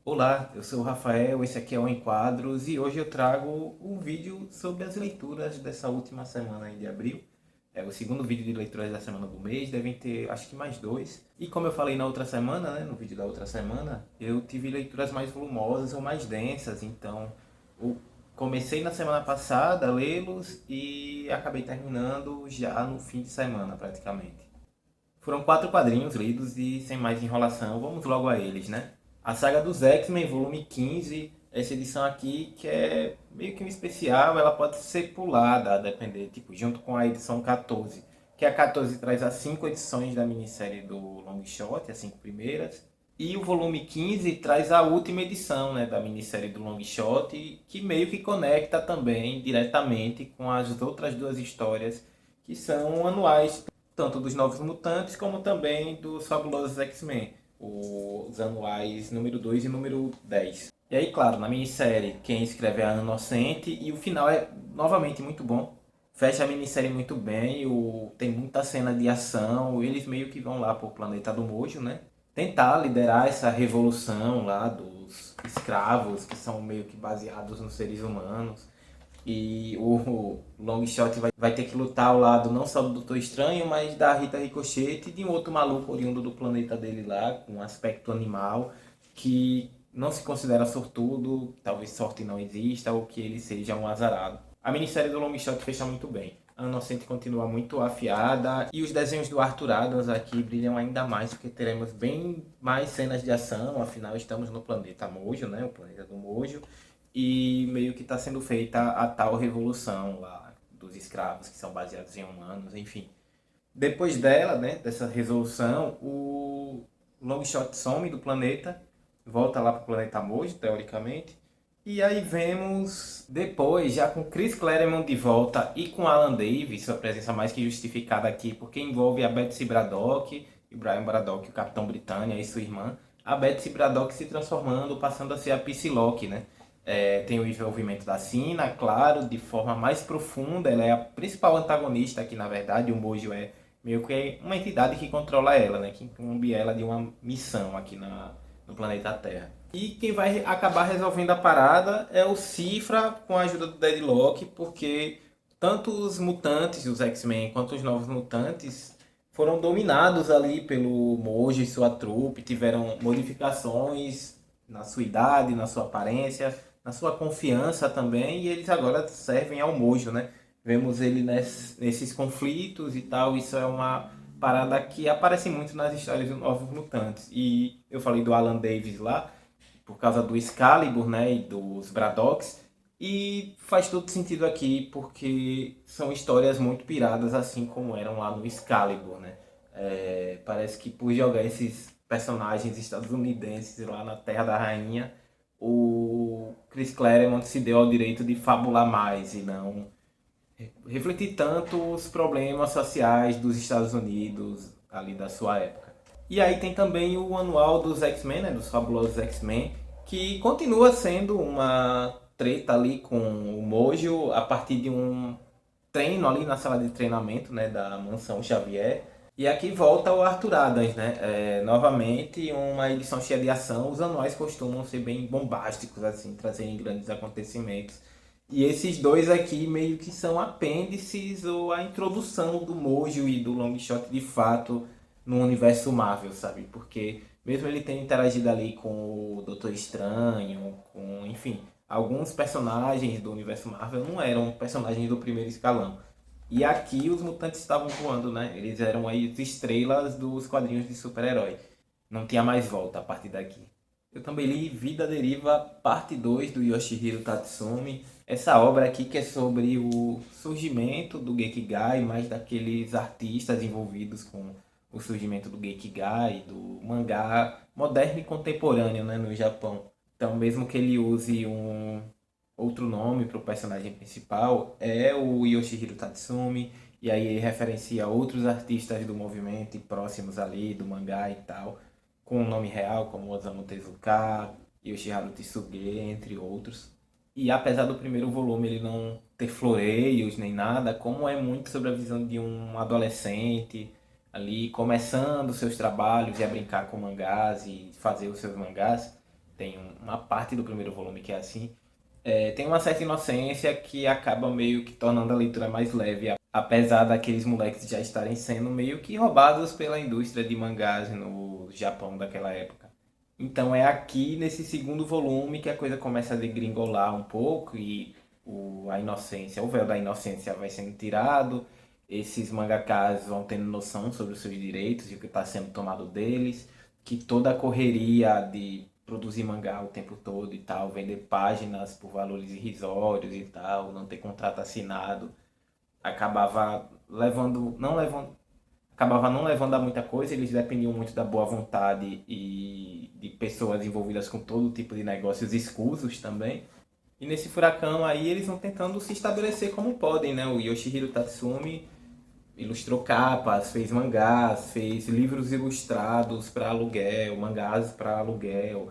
Olá, eu sou o Rafael, esse aqui é o Enquadros e hoje eu trago um vídeo sobre as leituras dessa última semana aí de abril. É o segundo vídeo de leituras da semana do mês, devem ter acho que mais dois. E como eu falei na outra semana, né, no vídeo da outra semana, eu tive leituras mais volumosas ou mais densas, então eu comecei na semana passada a lê-los e acabei terminando já no fim de semana praticamente. Foram quatro quadrinhos lidos e, sem mais enrolação, vamos logo a eles, né? A saga dos X-Men, volume 15, essa edição aqui, que é meio que um especial, ela pode ser pulada, a depender, tipo, junto com a edição 14. Que a 14 traz as cinco edições da minissérie do Long Shot, as cinco primeiras. E o volume 15 traz a última edição, né, da minissérie do Long Shot, que meio que conecta também diretamente com as outras duas histórias que são anuais, tanto dos Novos Mutantes como também dos Fabulosos X-Men, os anuais número 2 e número 10. E aí, claro, na minissérie, quem escreve é a Ana Inocente e o final é novamente muito bom. Fecha a minissérie muito bem, tem muita cena de ação, eles meio que vão lá pro planeta do Mojo, né? Tentar liderar essa revolução lá dos escravos, que são meio que baseados nos seres humanos. E o Longshot vai ter que lutar ao lado não só do Doutor Estranho, mas da Rita Ricochete e de um outro maluco oriundo do planeta dele lá, com um aspecto animal, que não se considera sortudo, talvez sorte não exista, ou que ele seja um azarado. A minissérie do Longshot fecha muito bem. A Inocente continua muito afiada e os desenhos do Arthur Adams aqui brilham ainda mais, porque teremos bem mais cenas de ação, afinal estamos no planeta Mojo, né? O planeta do Mojo, e meio que está sendo feita a tal revolução lá dos escravos que são baseados em humanos, enfim. Depois dela, né, dessa resolução, o Longshot some do planeta, volta lá para o planeta Mojo, teoricamente. E aí vemos depois, já com Chris Claremont de volta e com Alan Davis, sua presença mais que justificada aqui, porque envolve a Betsy Braddock e o Brian Braddock, o Capitão Britânia e sua irmã. A Betsy Braddock se transformando, passando a ser a Psylocke, né? Tem o envolvimento da Sina, claro, de forma mais profunda. Ela é a principal antagonista aqui, na verdade. O Mojo é meio que uma entidade que controla ela, né? Que incumbe ela de uma missão aqui no planeta Terra. E quem vai acabar resolvendo a parada é o Cifra com a ajuda do Deadlock, porque tanto os mutantes, os X-Men, quanto os novos mutantes foram dominados ali pelo Mojo e sua trupe, tiveram modificações na sua idade, na sua aparência, na sua confiança também, e eles agora servem ao Mojo, né? Vemos ele nesses conflitos e tal, isso é uma parada que aparece muito nas histórias dos Novos Mutantes. E eu falei do Alan Davis lá, por causa do Excalibur, né, e dos Braddocks, e faz todo sentido aqui, porque são histórias muito piradas, assim como eram lá no Excalibur, né? Parece que por jogar esses personagens estadunidenses lá na Terra da Rainha, o Chris Claremont se deu ao direito de fabular mais e não refletir tanto os problemas sociais dos Estados Unidos ali da sua época. E aí tem também o anual dos X-Men, né, dos fabulosos X-Men, que continua sendo uma treta ali com o Mojo a partir de um treino ali na sala de treinamento, né, da Mansão Xavier. E aqui volta o Arthur Adams, né? Novamente, uma edição cheia de ação. Os anuais costumam ser bem bombásticos, assim, trazerem grandes acontecimentos. E esses dois aqui meio que são apêndices ou a introdução do Mojo e do Longshot de fato no universo Marvel, sabe? Porque mesmo ele tendo interagido ali com o Doutor Estranho, com, enfim, alguns personagens do universo Marvel não eram personagens do primeiro escalão. E aqui os mutantes estavam voando, né? Eles eram aí as estrelas dos quadrinhos de super-herói. Não tinha mais volta a partir daqui. Eu também li Vida à Deriva, parte 2 do Yoshihiro Tatsumi. Essa obra aqui que é sobre o surgimento do Gekigai, mais daqueles artistas envolvidos com o surgimento do Gekigai, do mangá moderno e contemporâneo, né, no Japão. Então, mesmo que ele use um outro nome para o personagem principal, é o Yoshihiro Tatsumi, e aí ele referencia outros artistas do movimento e próximos ali, do mangá e tal, com o nome real, como Osamu Tezuka, Yoshiharu Tsuge, entre outros. E apesar do primeiro volume ele não ter floreios nem nada, como é muito sobre a visão de um adolescente ali começando seus trabalhos e a brincar com mangás e fazer os seus mangás, tem uma parte do primeiro volume que é assim. Tem uma certa inocência que acaba meio que tornando a leitura mais leve, apesar daqueles moleques já estarem sendo meio que roubados pela indústria de mangás no Japão daquela época. Então é aqui nesse segundo volume que a coisa começa a degringolar um pouco e a inocência, o véu da inocência vai sendo tirado, esses mangakas vão tendo noção sobre os seus direitos e o que está sendo tomado deles, que toda a correria de produzir mangá o tempo todo e tal, vender páginas por valores irrisórios e tal, não ter contrato assinado, acabava acabava não levando a muita coisa, eles dependiam muito da boa vontade e de pessoas envolvidas com todo tipo de negócios escusos também. E nesse furacão aí eles vão tentando se estabelecer como podem, né? O Yoshihiro Tatsumi ilustrou capas, fez mangás, fez livros ilustrados para aluguel, mangás para aluguel,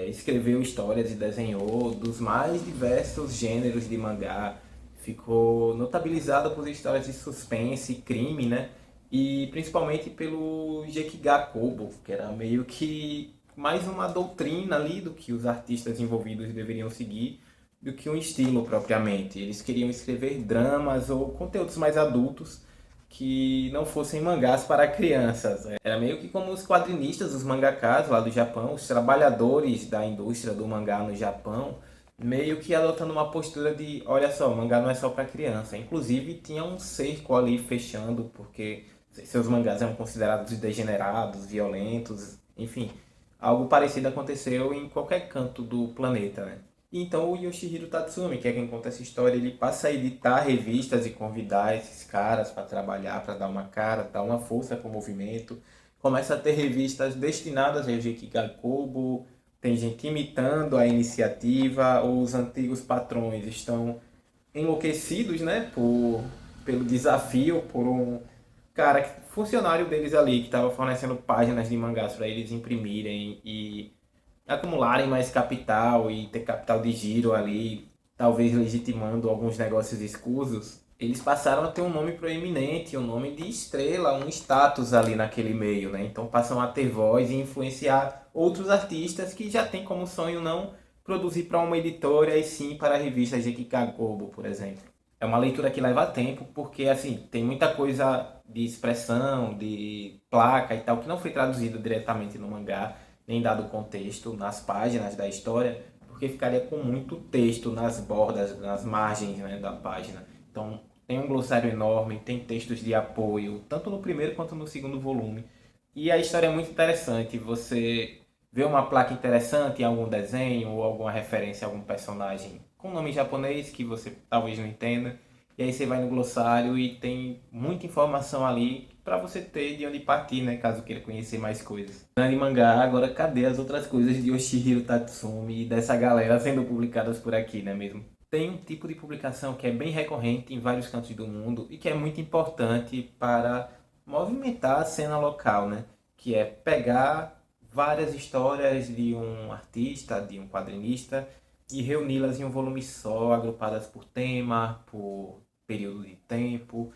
escreveu histórias e desenhou dos mais diversos gêneros de mangá. Ficou notabilizado por histórias de suspense e crime, né? E principalmente pelo Gekiga-kobo, que era meio que mais uma doutrina ali do que os artistas envolvidos deveriam seguir do que um estilo propriamente. Eles queriam escrever dramas ou conteúdos mais adultos que não fossem mangás para crianças. Era meio que como os quadrinistas, os mangakas lá do Japão, os trabalhadores da indústria do mangá no Japão, meio que adotando uma postura de, olha só, mangá não é só para criança. Inclusive tinha um cerco ali fechando, porque seus mangás eram considerados degenerados, violentos, enfim. Algo parecido aconteceu em qualquer canto do planeta, né? Então o Yoshihiro Tatsumi, que é quem conta essa história, ele passa a editar revistas e convidar esses caras para trabalhar, para dar uma cara, dar uma força para o movimento. Começa a ter revistas destinadas ao Gekiga Kobo, tem gente imitando a iniciativa, os antigos patrões estão enlouquecidos, né, pelo desafio, por um cara, funcionário deles ali, que estava fornecendo páginas de mangás para eles imprimirem e acumularem mais capital e ter capital de giro ali, talvez legitimando alguns negócios escusos, eles passaram a ter um nome proeminente, um nome de estrela, um status ali naquele meio, né? Então passam a ter voz e influenciar outros artistas que já têm como sonho não produzir para uma editora e sim para a revista Gekiga Kobo, por exemplo. É uma leitura que leva tempo porque assim tem muita coisa de expressão, de placa e tal que não foi traduzida diretamente no mangá nem dado o contexto nas páginas da história, porque ficaria com muito texto nas bordas, nas margens, né, da página. Então tem um glossário enorme, tem textos de apoio, tanto no primeiro quanto no segundo volume. E a história é muito interessante. Você vê uma placa interessante em algum desenho ou alguma referência a algum personagem com nome japonês que você talvez não entenda. E aí você vai no glossário e tem muita informação ali para você ter de onde partir, né? Caso queira conhecer mais coisas. Grande mangá, agora cadê as outras coisas de Yoshihiro Tatsumi e dessa galera sendo publicadas por aqui, né mesmo? Tem um tipo de publicação que é bem recorrente em vários cantos do mundo e que é muito importante para movimentar a cena local, né? Que é pegar várias histórias de um artista, de um quadrinista e reuni-las em um volume só, agrupadas por tema, por período de tempo,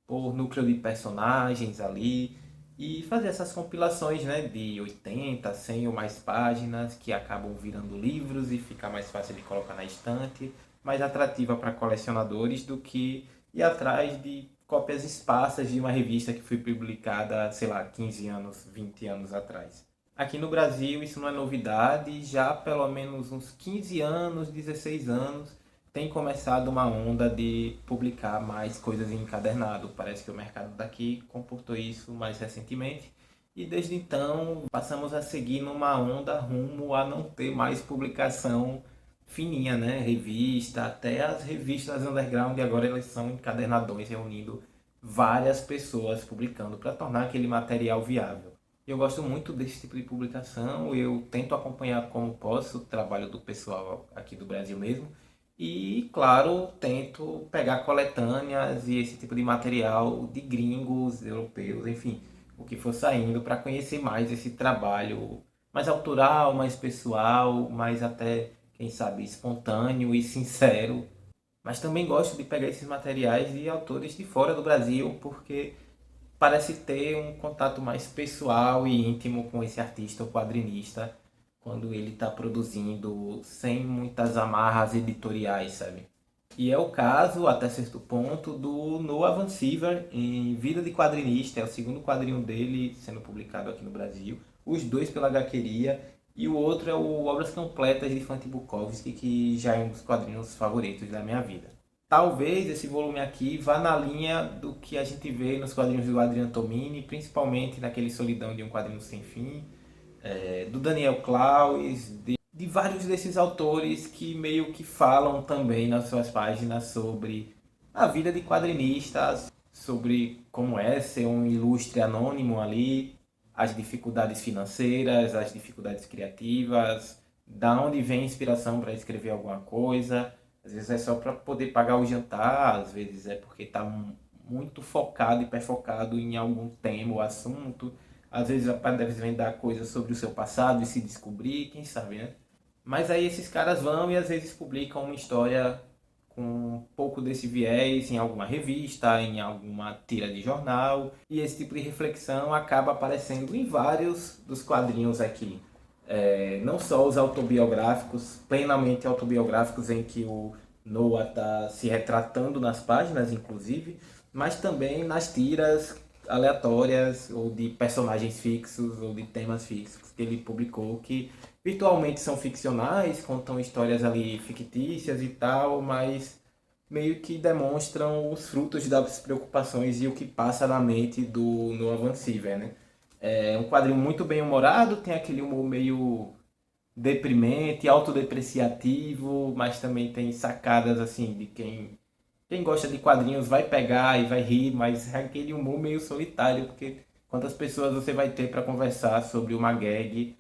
por núcleo de personagens ali e fazer essas compilações, né, de 80, 100 ou mais páginas que acabam virando livros e fica mais fácil de colocar na estante, mais atrativa para colecionadores do que ir atrás de cópias esparsas de uma revista que foi publicada, sei lá, 15 anos, 20 anos atrás. Aqui no Brasil isso não é novidade, já há pelo menos uns 15 anos, 16 anos, tem começado uma onda de publicar mais coisas em encadernado. Parece que o mercado daqui comportou isso mais recentemente. E desde então passamos a seguir numa onda rumo a não ter mais publicação fininha, né? Revista, até as revistas underground agora elas são encadernadões reunindo várias pessoas publicando para tornar aquele material viável. Eu gosto muito desse tipo de publicação, eu tento acompanhar como posso o trabalho do pessoal aqui do Brasil mesmo e, claro, tento pegar coletâneas e esse tipo de material de gringos, europeus, enfim, o que for saindo para conhecer mais esse trabalho mais autoral, mais pessoal, mais até, quem sabe, espontâneo e sincero. Mas também gosto de pegar esses materiais de autores de fora do Brasil, porque parece ter um contato mais pessoal e íntimo com esse artista ou quadrinista quando ele está produzindo sem muitas amarras editoriais, sabe? E é o caso, até certo ponto, do Noah Van Sciver em Vida de Quadrinista, é o segundo quadrinho dele sendo publicado aqui no Brasil, os dois pela Hqueria, e o outro é o Obras Completas de Fante Bukowski, que já é um dos quadrinhos favoritos da minha vida. Talvez esse volume aqui vá na linha do que a gente vê nos quadrinhos do Adriano Tomini, principalmente naquele Solidão de um Quadrinho Sem Fim, do Daniel Klaus, de vários desses autores que meio que falam também nas suas páginas sobre a vida de quadrinistas, sobre como é ser um ilustre anônimo ali, as dificuldades financeiras, as dificuldades criativas, da onde vem a inspiração para escrever alguma coisa. Às vezes é só para poder pagar o jantar, às vezes é porque está muito focado e perfocado em algum tema ou assunto. Às vezes deve desvendar coisas sobre o seu passado e se descobrir, quem sabe, né? Mas aí esses caras vão e às vezes publicam uma história com um pouco desse viés em alguma revista, em alguma tira de jornal, e esse tipo de reflexão acaba aparecendo em vários dos quadrinhos aqui. Não só os autobiográficos, plenamente autobiográficos, em que o Noah está se retratando nas páginas, inclusive, mas também nas tiras aleatórias ou de personagens fixos ou de temas fixos que ele publicou, que virtualmente são ficcionais, contam histórias ali fictícias e tal, mas meio que demonstram os frutos das preocupações e o que passa na mente do Noah Van Sciver, né? É um quadrinho muito bem humorado, tem aquele humor meio deprimente, autodepreciativo, mas também tem sacadas assim de quem gosta de quadrinhos vai pegar e vai rir, mas é aquele humor meio solitário, porque quantas pessoas você vai ter para conversar sobre uma gag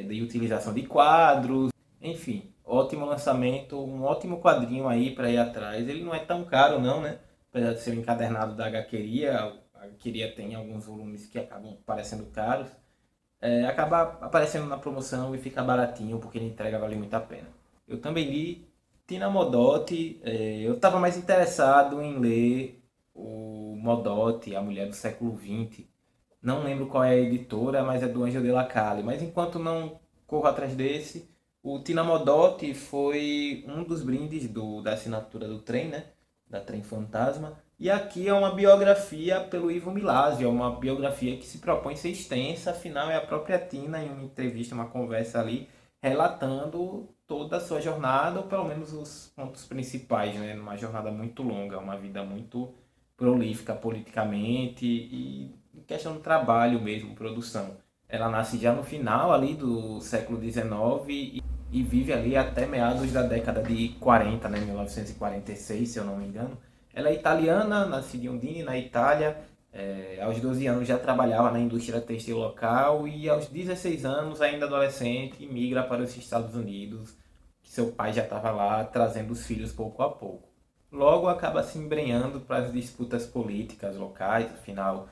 de utilização de quadros, enfim, ótimo lançamento, um ótimo quadrinho aí para ir atrás. Ele não é tão caro não, né? Apesar de ser um encadernado da Hqueria, a Hqueria tem alguns volumes que acabam parecendo caros, acaba aparecendo na promoção e fica baratinho porque ele entrega, vale muito a pena. Eu também li Tina Modotti, eu estava mais interessado em ler o Modotti, A Mulher do Século XX. Não lembro qual é a editora, mas é do Angel de la Calle. Mas enquanto não corro atrás desse, o Tina Modotti foi um dos brindes da assinatura do trem, né? Da Trem Fantasma. E aqui é uma biografia pelo Ivo Milazzi, é uma biografia que se propõe ser extensa, afinal é a própria Tina em uma entrevista, uma conversa ali, relatando toda a sua jornada, ou pelo menos os pontos principais, né? Uma jornada muito longa, uma vida muito prolífica politicamente e em questão do trabalho mesmo, produção. Ela nasce já no final ali do século XIX e vive ali até meados da década de 40, né? 1946, se eu não me engano. Ela é italiana, nascida em Udine, na Itália. Aos 12 anos já trabalhava na indústria têxtil local e aos 16 anos, ainda adolescente, migra para os Estados Unidos, que seu pai já estava lá trazendo os filhos pouco a pouco. Logo acaba se embrenhando para as disputas políticas locais, afinal,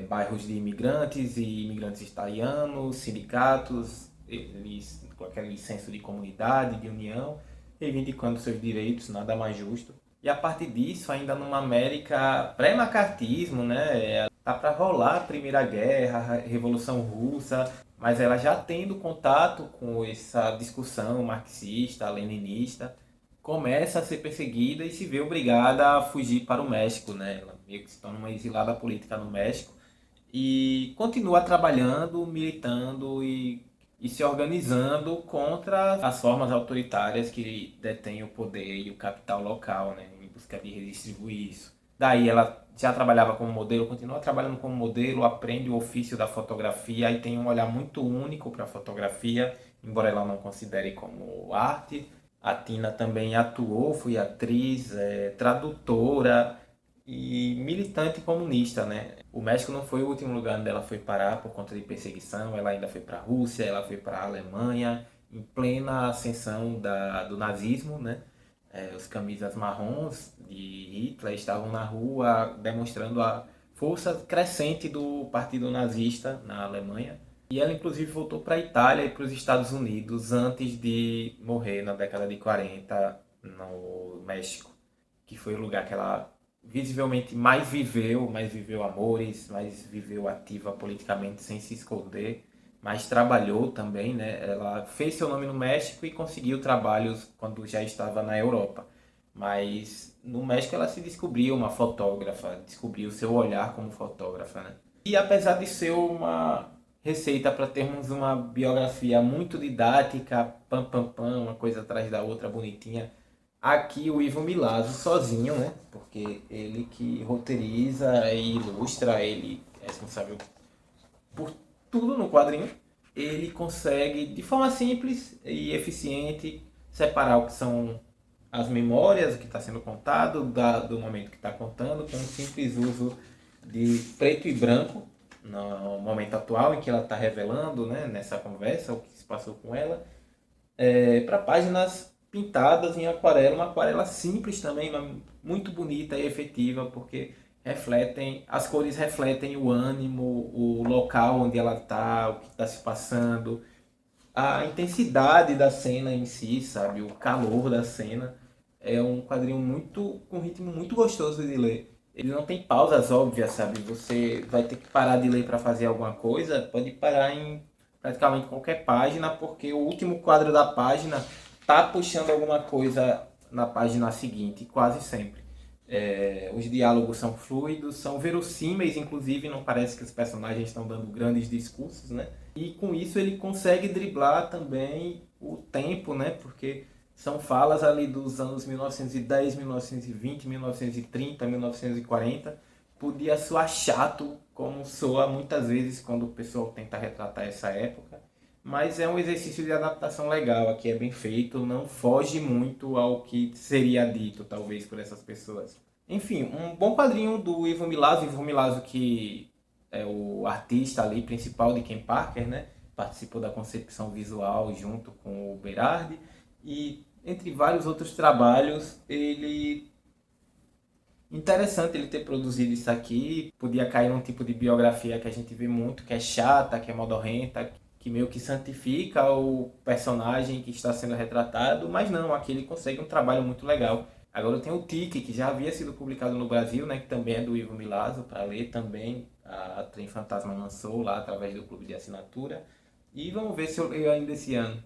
bairros de imigrantes e imigrantes italianos, sindicatos, eles com aquele senso de comunidade, de união, reivindicando seus direitos, nada mais justo. E a partir disso, ainda numa América pré-macartismo, né, tá para rolar a Primeira Guerra, a Revolução Russa, mas ela já tendo contato com essa discussão marxista, leninista, começa a ser perseguida e se vê obrigada a fugir para o México, né? Ela meio que se torna uma exilada política no México e continua trabalhando, militando e se organizando contra as formas autoritárias que detêm o poder e o capital local, né? Em busca de redistribuir isso. Daí ela já trabalhava como modelo, continua trabalhando como modelo, aprende o ofício da fotografia e tem um olhar muito único para a fotografia, embora ela não considere como arte. A Tina também atuou, foi atriz, tradutora e militante comunista, né? O México não foi o último lugar onde ela foi parar por conta de perseguição, ela ainda foi para a Rússia, ela foi para a Alemanha, em plena ascensão do nazismo, né? Os camisas marrons de Hitler estavam na rua demonstrando a força crescente do partido nazista na Alemanha. E ela inclusive voltou para a Itália e para os Estados Unidos antes de morrer na década de 40 no México, que foi o lugar que ela visivelmente mais viveu amores, mais viveu ativa politicamente sem se esconder, mas trabalhou também, né? Ela fez seu nome no México e conseguiu trabalhos quando já estava na Europa. Mas no México ela se descobriu uma fotógrafa, descobriu seu olhar como fotógrafa, né? E apesar de ser uma receita para termos uma biografia muito didática, pam pam pam, uma coisa atrás da outra bonitinha, aqui o Ivo Milazzo sozinho, né? Porque ele que roteiriza e ilustra, ele é responsável por tudo no quadrinho. Ele consegue, de forma simples e eficiente, separar o que são as memórias, o que está sendo contado, do momento que está contando, com um simples uso de preto e branco, no momento atual em que ela está revelando, né, nessa conversa, o que se passou com ela, para páginas pintadas em aquarela, uma aquarela simples também, mas muito bonita e efetiva, porque as cores refletem o ânimo, o local onde ela está, o que está se passando, a intensidade da cena em si, sabe, o calor da cena. É um quadrinho muito com um ritmo muito gostoso de ler. Ele não tem pausas óbvias, sabe? Você vai ter que parar de ler para fazer alguma coisa, pode parar em praticamente qualquer página, porque o último quadro da página tá puxando alguma coisa na página seguinte, quase sempre. Os diálogos são fluidos, são verossímeis, inclusive não parece que os personagens estão dando grandes discursos, né? E com isso ele consegue driblar também o tempo, né? Porque são falas ali dos anos 1910, 1920, 1930, 1940. Podia soar chato, como soa muitas vezes quando o pessoal tenta retratar essa época, mas é um exercício de adaptação legal, aqui é bem feito, não foge muito ao que seria dito, talvez, por essas pessoas. Enfim, um bom quadrinho do Ivo Milazzo que é o artista ali principal de Ken Parker, né? Participou da concepção visual junto com o Berardi e entre vários outros trabalhos, ele interessante ele ter produzido isso aqui. Podia cair num tipo de biografia que a gente vê muito, que é chata, que é modorrenta, que meio que santifica o personagem que está sendo retratado, mas não, aqui ele consegue um trabalho muito legal. Agora tem o Tique, que já havia sido publicado no Brasil, né, que também é do Ivo Milazzo, para ler também. A Trem Fantasma lançou lá através do clube de assinatura. E vamos ver se eu leio ainda esse ano.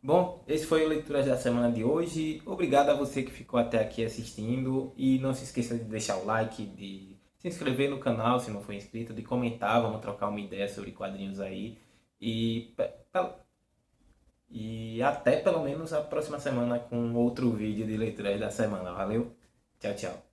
Bom, esse foi o Leituras da Semana de hoje. Obrigado a você que ficou até aqui assistindo. E não se esqueça de deixar o like, de se inscrever no canal se não for inscrito, de comentar, vamos trocar uma ideia sobre quadrinhos aí. E, e até pelo menos a próxima semana com outro vídeo de Leituras da Semana. Valeu? Tchau, tchau.